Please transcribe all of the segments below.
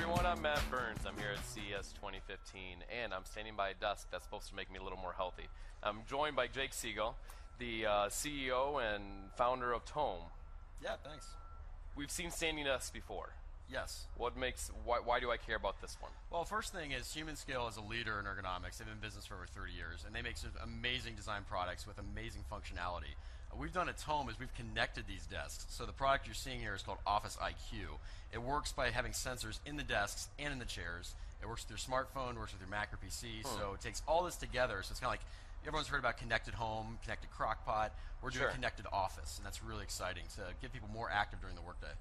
everyone, I'm Matt Burns. I'm here at CES 2015, and I'm standing by a desk that's supposed to make me a little more healthy. I'm joined by Jake Sigal, the CEO and founder of Tome. Yeah, thanks. We've seen standing desks before. Yes. Why do I care about this one? Well, first thing is Scale is a leader in ergonomics. They've been in business for over 30 years, and they make some amazing design products with amazing functionality. What we've done at Tome is we've connected these desks. So the product you're seeing here is called Office IQ. It works by having sensors in the desks and in the chairs. It works with your smartphone, works with your Mac or PC, so it takes all this together. So it's kind of like, everyone's heard about connected home, connected crockpot. We're doing connected office, and that's really exciting to get people more active during the workday.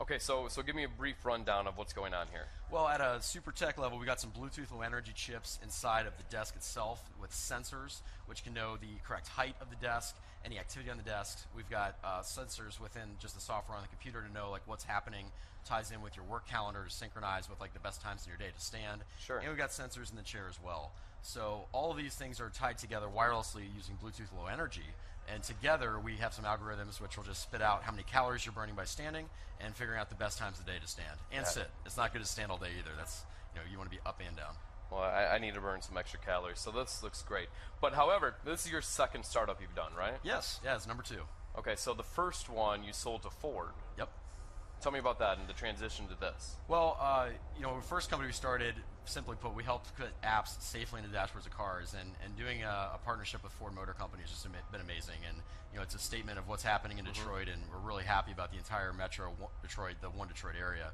Okay, so give me a brief rundown of what's going on here. Well, at a super tech level, we got some Bluetooth low energy chips inside of the desk itself with sensors, which can know the correct height of the desk, any activity on the desk. We've got sensors within just the software on the computer to know like what's happening, ties in with your work calendar to synchronize with like the best times in your day to stand. Sure. And we've got sensors in the chair as well. So all of these things are tied together wirelessly using Bluetooth low energy. And together we have some algorithms which will just spit out how many calories you're burning by standing and figuring out the best times of the day to stand and sit. It's not good to stand all day either. That's, you want to be up and down. Well, I need to burn some extra calories, so this looks great. But however, this is your second startup you've done, right? Yes, yeah, it's number 2. Okay, so the first one you sold to Ford. Yep. Tell me about that and the transition to this. Well, the first company we started, simply put, we helped put apps safely into dashboards of cars, and doing a partnership with Ford Motor Company has just been amazing. And it's a statement of what's happening in Detroit, and we're really happy about the entire Metro Detroit, the one Detroit area.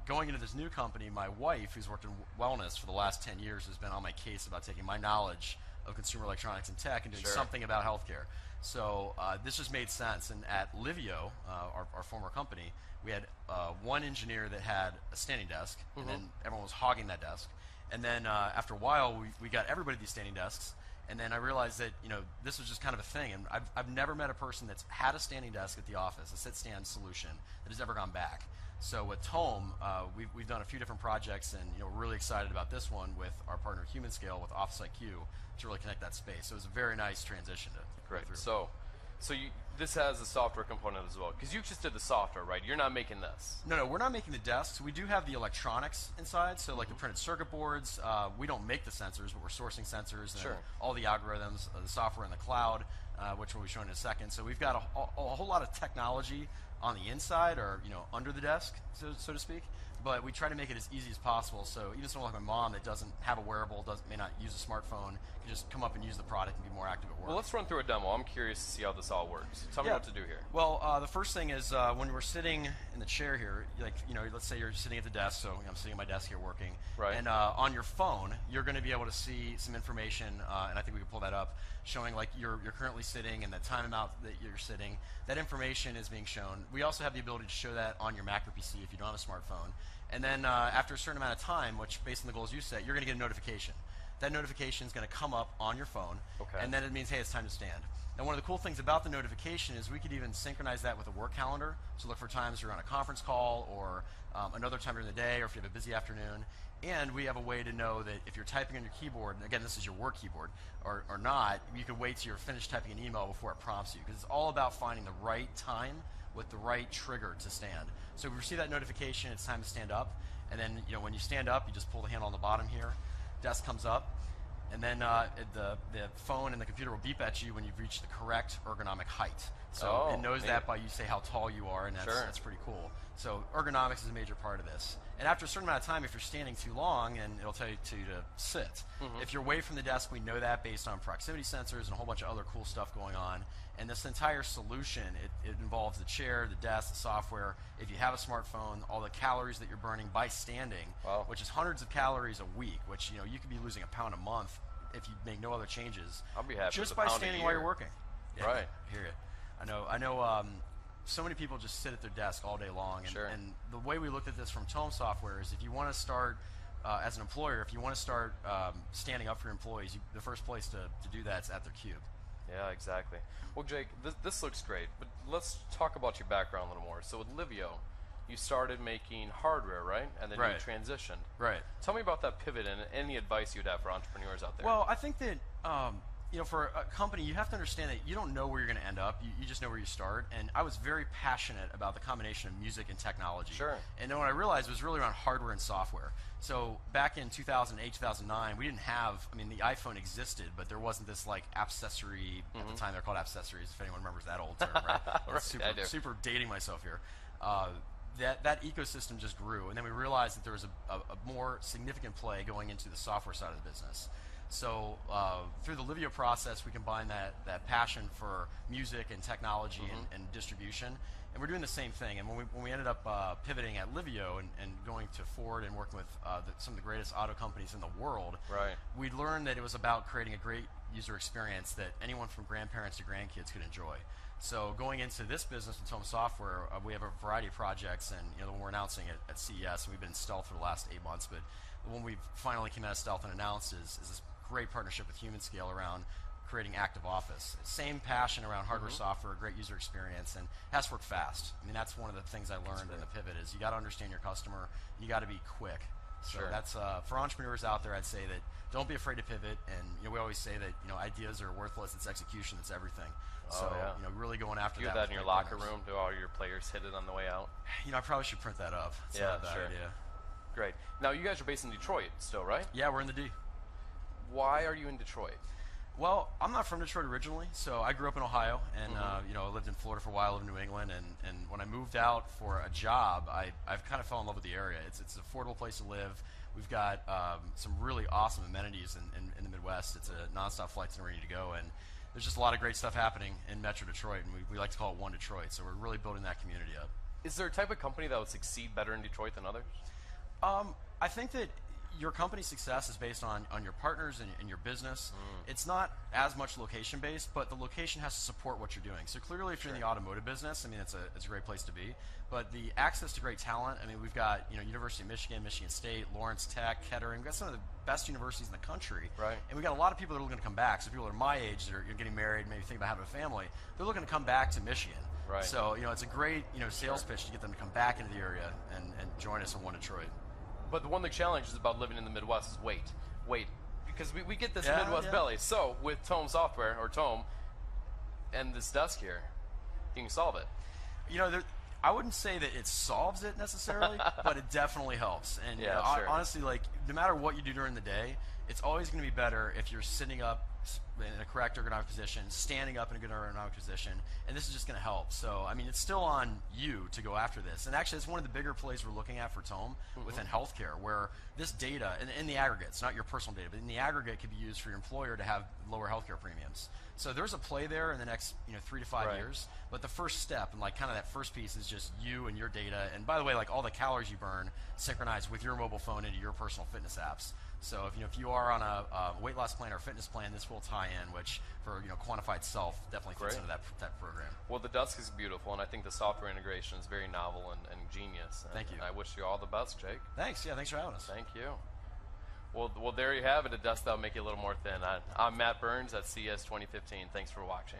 Going into this new company, my wife, who's worked in wellness for the last 10 years, has been on my case about taking my knowledge of consumer electronics and tech and doing something about healthcare. So this just made sense. And at Livio, our former company, we had one engineer that had a standing desk, and then everyone was hogging that desk. And then after a while, we got everybody these standing desks. And then I realized that this was just kind of a thing. And I've never met a person that's had a standing desk at the office, a sit-stand solution, that has ever gone back. So with Tome, we've done a few different projects, and we're really excited about this one with our partner Scale with Office IQ to really connect that space. So it was a very nice transition to go through. So this has a software component as well, because you just did the software, right? You're not making this. No, we're not making the desks. We do have the electronics inside, so like the printed circuit boards. We don't make the sensors, but we're sourcing sensors and all the algorithms, the software in the cloud, which we'll be showing in a second. So we've got a whole lot of technology on the inside, or under the desk, so to speak. But we try to make it as easy as possible. So even someone like my mom that doesn't have a wearable, may not use a smartphone, can just come up and use the product and be more active at work. Well, let's run through a demo. I'm curious to see how this all works. Tell me what to do here. Well, the first thing is when we're sitting in the chair here, let's say you're sitting at the desk. So I'm sitting at my desk here working. Right. And on your phone, you're going to be able to see some information, and I think we can pull that up, showing like you're currently sitting and the time amount that you're sitting. That information is being shown. We also have the ability to show that on your Mac or PC if you don't have a smartphone. And then after a certain amount of time, which based on the goals you set, you're going to get a notification. That notification is going to come up on your phone, and then it means, hey, it's time to stand. Now, one of the cool things about the notification is we could even synchronize that with a work calendar. So look for times you're on a conference call, or another time during the day, or if you have a busy afternoon. And we have a way to know that if you're typing on your keyboard, and again, this is your work keyboard, or not, you can wait till you're finished typing an email before it prompts you, because it's all about finding the right time with the right trigger to stand. So if you receive that notification, it's time to stand up. And then when you stand up, you just pull the handle on the bottom here. Desk comes up. And then the phone and the computer will beep at you when you've reached the correct ergonomic height. So it knows that by you say how tall you are, and that's pretty cool. So ergonomics is a major part of this. And after a certain amount of time, if you're standing too long, and it'll tell you to sit. If you're away from the desk, we know that based on proximity sensors and a whole bunch of other cool stuff going on. And this entire solution, it involves the chair, the desk, the software. If you have a smartphone, all the calories that you're burning by standing, which is hundreds of calories a week, which you could be losing a pound a month if you make no other changes. I'll be happy just with by standing while you're working. Right. I hear you. I know. So many people just sit at their desk all day long, and the way we looked at this from Tome Software is if you want to start, as an employer, if you want to start standing up for your employees, the first place to do that is at their cube. Yeah, exactly. Well, Jake, this looks great, but let's talk about your background a little more. So with Livio, you started making hardware, right? And then you transitioned. Right. Tell me about that pivot and any advice you'd have for entrepreneurs out there. Well, I think that you know, for a company, you have to understand that you don't know where you're going to end up. You just know where you start. And I was very passionate about the combination of music and technology. Sure. And then what I realized was really around hardware and software. So back in 2008, 2009, we didn't have, I mean, the iPhone existed, but there wasn't this like accessory, at the time they're called accessories, if anyone remembers that old term, right? Right, super dating myself here. That ecosystem just grew, and then we realized that there was a more significant play going into the software side of the business. So through the Livio process, we combine that passion for music and technology and distribution, and we're doing the same thing. And when we ended up pivoting at Livio and going to Ford and working with some of the greatest auto companies in the world, right, we learned that it was about creating a great user experience that anyone from grandparents to grandkids could enjoy. So going into this business with Tome Software, we have a variety of projects, and you know, we're announcing it at CES, and we've been in stealth for the last 8 months, but the one we finally came out of stealth and announced is this great partnership with HumanScale around creating Active Office. Same passion around hardware, software, great user experience, and has to work fast. I mean, that's one of the things I learned in the pivot is you got to understand your customer, you got to be quick. So that's for entrepreneurs out there, I'd say that don't be afraid to pivot, and you know, we always say that, you know, ideas are worthless, it's execution, it's everything. So you know, really going after that. You do that in your locker room? Do all your players hit it on the way out? You know, I probably should print that up. It's not a bad idea. Great. Now you guys are based in Detroit still, right? Yeah, we're in the D. Why are you in Detroit? Well, I'm not from Detroit originally, so I grew up in Ohio, and you know, I lived in Florida for a while, lived in New England, and when I moved out for a job, I've kind of fell in love with the area. It's an affordable place to live. We've got some really awesome amenities in the Midwest. It's a nonstop flights and ready to go, and there's just a lot of great stuff happening in Metro Detroit, and we like to call it One Detroit, so we're really building that community up. Is there a type of company that would succeed better in Detroit than others? I think that your company's success is based on your partners and your business. It's not as much location based, but the location has to support what you're doing. So clearly, if you're in the automotive business, I mean, it's a great place to be. But the access to great talent, I mean, we've got, you know, University of Michigan, Michigan State, Lawrence Tech, Kettering. We've got some of the best universities in the country. Right. And we've got a lot of people that are looking to come back. So people that are my age that are getting married, maybe think about having a family, they're looking to come back to Michigan. Right. So, you know, it's a great, you know, sales pitch to get them to come back into the area and join us in One Detroit. But the one of the challenges about living in the Midwest is wait. Because we get this Midwest belly. So with Tome Software, or Tome, and this desk here, you can solve it. You know, I wouldn't say that it solves it necessarily, but it definitely helps. And you know, honestly, like, no matter what you do during the day, it's always going to be better if you're sitting up in a correct ergonomic position, standing up in a good ergonomic position, and this is just going to help. So, I mean, it's still on you to go after this. And actually, it's one of the bigger plays we're looking at for Tome within healthcare, where this data, in the aggregate, it's not your personal data, but in the aggregate, could be used for your employer to have lower healthcare premiums. So there's a play there in the next 3 to 5 years. But the first step, and like kind of that first piece, is just you and your data. And by the way, like all the calories you burn synchronized with your mobile phone into your personal fitness apps. So if you are on a weight loss plan or fitness plan, this will tie in, which for quantified self definitely fits into that program. Well, the desk is beautiful, and I think the software integration is very novel and genius. And Thank you. I wish you all the best, Jake. Thanks. Yeah, thanks for having us. Thank you. Well, there you have it, a desk that'll make you a little more thin. I'm Matt Burns at CES 2015. Thanks for watching.